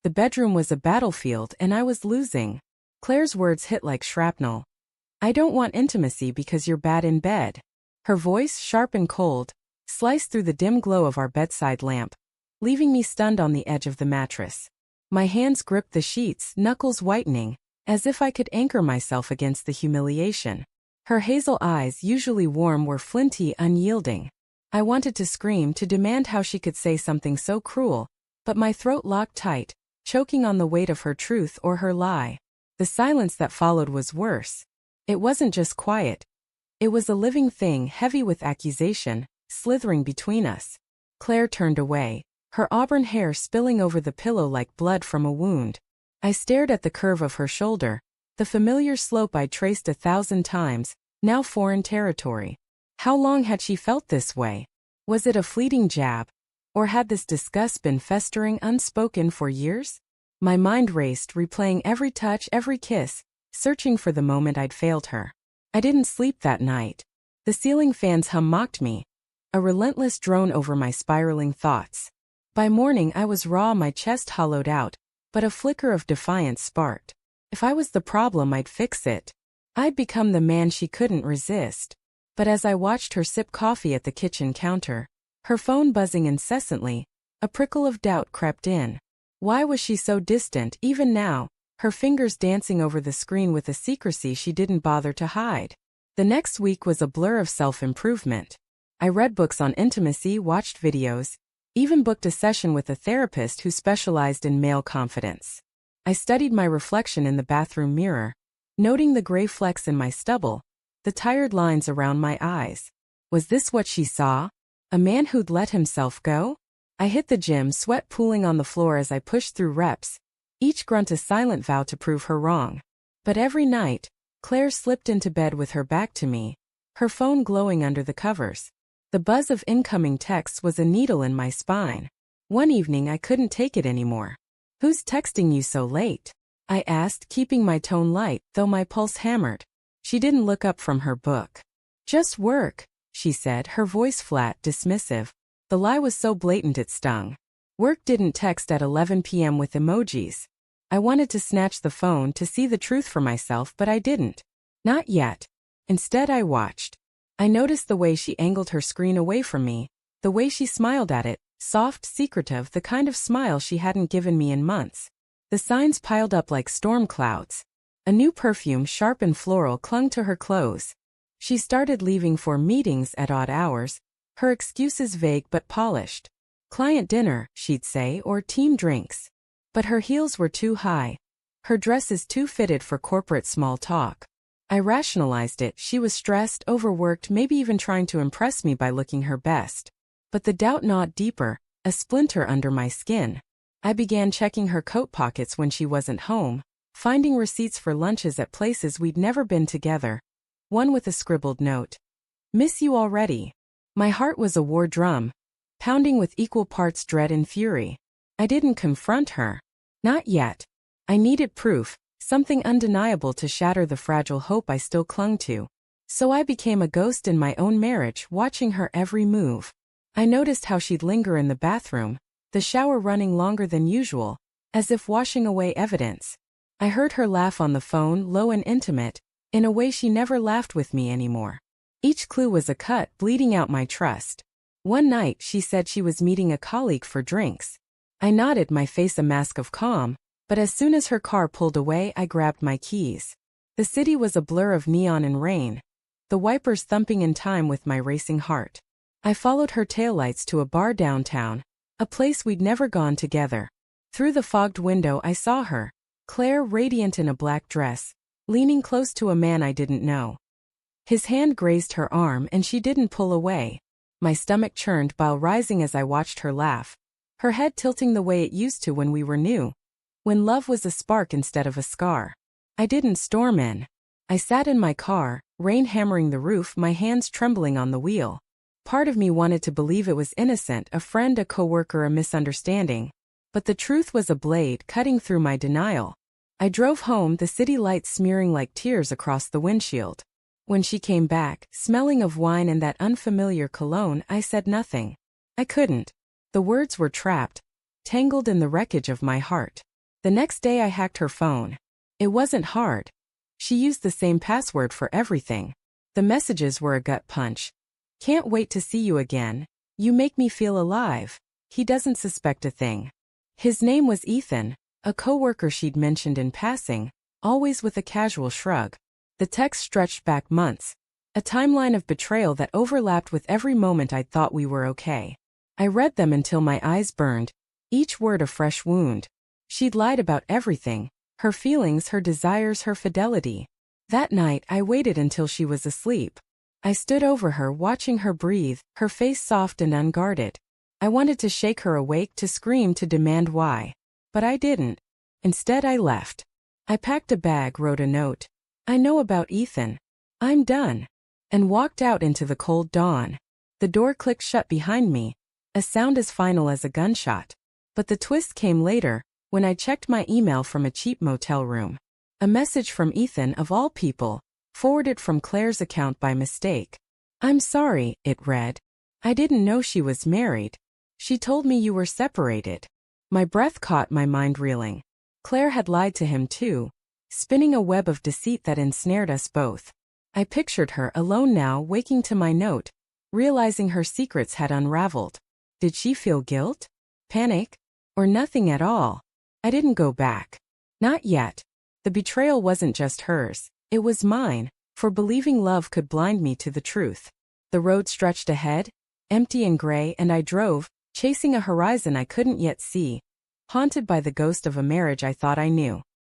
The bedroom was a battlefield and I was losing. Claire's words hit like shrapnel. I don't want intimacy because you're bad in bed. Her voice, sharp and cold, sliced through the dim glow of our bedside lamp, leaving me stunned on the edge of the mattress. My hands gripped the sheets, knuckles whitening, as if I could anchor myself against the humiliation. Her hazel eyes, usually warm, were flinty, unyielding. I wanted to scream, to demand how she could say something so cruel, but my throat locked tight, choking on the weight of her truth or her lie. The silence that followed was worse. It wasn't just quiet. It was a living thing, heavy with accusation, slithering between us. Claire turned away, her auburn hair spilling over the pillow like blood from a wound. I stared at the curve of her shoulder, the familiar slope I'd traced 1,000 times, now foreign territory. How long had she felt this way? Was it a fleeting jab? Or had this disgust been festering unspoken for years? My mind raced, replaying every touch, every kiss, searching for the moment I'd failed her. I didn't sleep that night. The ceiling fan's hum mocked me, a relentless drone over my spiraling thoughts. By morning I was raw, my chest hollowed out, but a flicker of defiance sparked. If I was the problem, I'd fix it. I'd become the man she couldn't resist. But as I watched her sip coffee at the kitchen counter, her phone buzzing incessantly, a prickle of doubt crept in. Why was she so distant even now, her fingers dancing over the screen with a secrecy she didn't bother to hide? The next week was a blur of self-improvement. I read books on intimacy, watched videos, even booked a session with a therapist who specialized in male confidence. I studied my reflection in the bathroom mirror, noting the gray flecks in my stubble, the tired lines around my eyes. Was this what she saw? A man who'd let himself go? I hit the gym, sweat pooling on the floor as I pushed through reps, each grunt a silent vow to prove her wrong. But every night, Claire slipped into bed with her back to me, her phone glowing under the covers. The buzz of incoming texts was a needle in my spine. One evening I couldn't take it anymore. "Who's texting you so late?" I asked, keeping my tone light, though my pulse hammered. She didn't look up from her book. "Just work," she said, her voice flat, dismissive. The lie was so blatant it stung. Work didn't text at 11 p.m. with emojis. I wanted to snatch the phone to see the truth for myself, but I didn't. Not yet. Instead, I watched. I noticed the way she angled her screen away from me, the way she smiled at it, soft, secretive, the kind of smile she hadn't given me in months. The signs piled up like storm clouds. A new perfume, sharp and floral, clung to her clothes. She started leaving for meetings at odd hours, her excuses vague but polished. Client dinner, she'd say, or team drinks. But her heels were too high. Her dresses too fitted for corporate small talk. I rationalized it. She was stressed, overworked, maybe even trying to impress me by looking her best. But the doubt gnawed deeper, a splinter under my skin. I began checking her coat pockets when she wasn't home, finding receipts for lunches at places we'd never been together. One with a scribbled note. "Miss you already." My heart was a war drum, pounding with equal parts dread and fury. I didn't confront her. Not yet. I needed proof, something undeniable to shatter the fragile hope I still clung to. So I became a ghost in my own marriage, watching her every move. I noticed how she'd linger in the bathroom, the shower running longer than usual, as if washing away evidence. I heard her laugh on the phone, low and intimate, in a way she never laughed with me anymore. Each clue was a cut, bleeding out my trust. One night she said she was meeting a colleague for drinks. I nodded, my face a mask of calm, but as soon as her car pulled away I grabbed my keys. The city was a blur of neon and rain, the wipers thumping in time with my racing heart. I followed her taillights to a bar downtown, a place we'd never gone together. Through the fogged window I saw her, Claire, radiant in a black dress, leaning close to a man I didn't know. His hand grazed her arm and she didn't pull away. My stomach churned, bile rising as I watched her laugh, her head tilting the way it used to when we were new, when love was a spark instead of a scar. I didn't storm in. I sat in my car, rain hammering the roof, my hands trembling on the wheel. Part of me wanted to believe it was innocent, a friend, a coworker, a misunderstanding. But the truth was a blade cutting through my denial. I drove home, the city lights smearing like tears across the windshield. When she came back, smelling of wine and that unfamiliar cologne, I said nothing. I couldn't. The words were trapped, tangled in the wreckage of my heart. The next day I hacked her phone. It wasn't hard. She used the same password for everything. The messages were a gut punch. Can't wait to see you again. You make me feel alive. He doesn't suspect a thing. His name was Ethan, a coworker she'd mentioned in passing, always with a casual shrug. The text stretched back months, a timeline of betrayal that overlapped with every moment I'd thought we were okay. I read them until my eyes burned, each word a fresh wound. She'd lied about everything, her feelings, her desires, her fidelity. That night, I waited until she was asleep. I stood over her, watching her breathe, her face soft and unguarded. I wanted to shake her awake, to scream, to demand why. But I didn't. Instead, I left. I packed a bag, wrote a note. I know about Ethan. I'm done. And walked out into the cold dawn. The door clicked shut behind me, a sound as final as a gunshot. But the twist came later, when I checked my email from a cheap motel room. A message from Ethan, of all people, forwarded from Claire's account by mistake. I'm sorry, it read. I didn't know she was married. She told me you were separated. My breath caught, my mind reeling. Claire had lied to him too, spinning a web of deceit that ensnared us both. I pictured her alone now, waking to my note, realizing her secrets had unraveled. Did she feel guilt? Panic? Or nothing at all? I didn't go back. Not yet. The betrayal wasn't just hers, it was mine, for believing love could blind me to the truth. The road stretched ahead, empty and gray, and I drove, chasing a horizon I couldn't yet see, haunted by the ghost of a marriage I thought I knew.